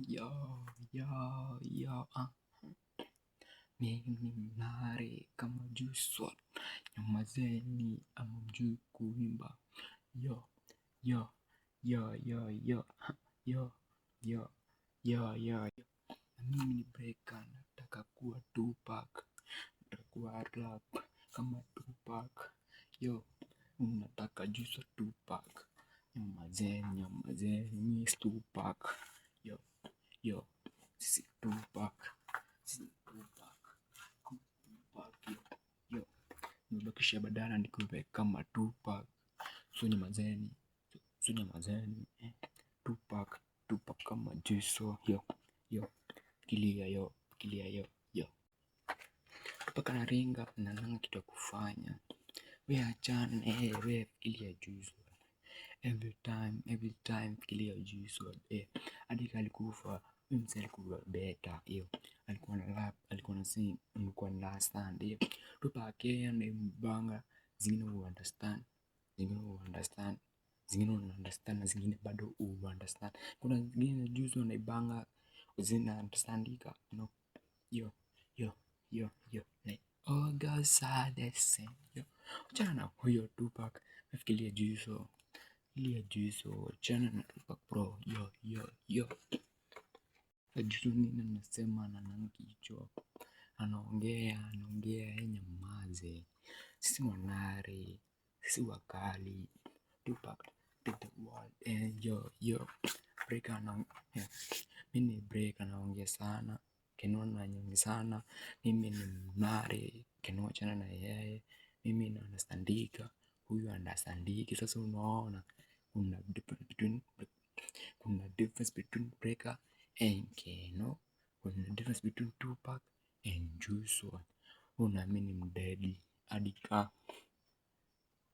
Yo, yo, yo, mimi mnare kama Juice nyamazeni ama mjui kuimba. Yo, yo, yo, yo, yo, yo, yo, yo, yo. Na mimi ni Breaker, nataka kuwa Tupac, natakuwa rap kama Tupac. Yo, unataka Juice Tupac, nyamazeni, mimi Tupac. Yo, yo, sisi Tupac, yo, nimebakisha badala nikuwe kama Tupac. So nyamazeni, Tupac kama Juice. Yo, kilia yo, yo. Tupac anaringa na nanga kitu ya kufanya. We achane, we fikiria Juice. Every time fikiria Juice. Hadi alikufa, mse alikuwa better. Yo, alikuwa na rap, alikuwa na sing, alikuwa na understand. Yo, Tupac yeye mbanga, zingine understand, na zingine bado understand. Kuna zingine Juice wanaibanga zina understandika, you know. Yo, like all girls are the same. Yo, achana na huyo Tupac, nafikiria Juice. Achana na Tupac bro. Yo. Juice nini nasema na nanga kichwa. Anaongea nyamaze. Sisi wanare, sisi wakali. Tupac take the world. Yo. Breaker mimi Breaker anaongea sana. Keno ananyonge sana. Mimi ni mnare. Keno achana na yeye. Mimi na understandika. Huyu understandiki. Sasa unaona kuna difference between Breaker and Keno. Kuna difference between Tupac and Juice WRLD. Unaamini mdedi adika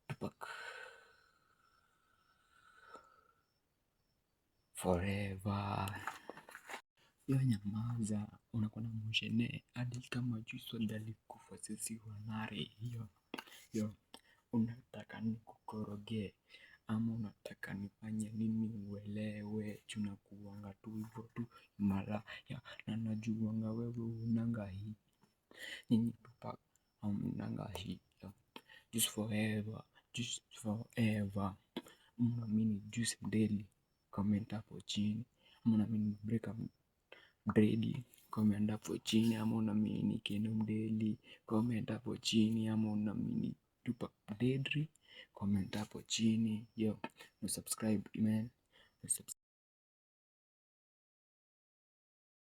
Tupac forever. Yo, nyamaza, unakuwa na mshene hadi kama Juice WRLD alikufa sisi wanare. Yo, unataka nikukoroge ama unataka nifanye nini uelewe? Tunakuanga tu hivyo tu malaya, na najuanga wewe unanga hii. Nyinyi Tupac hamnanga hii. Juice forever. Mnaamini Juice daily? Comment hapo chini. Mnaamini Breaker daily? Comment hapo chini. Ama unaamini Keno daily? Comment hapo chini. Ama unaamini Tupac daily? Comment hapo chini. Yo, subscribe man.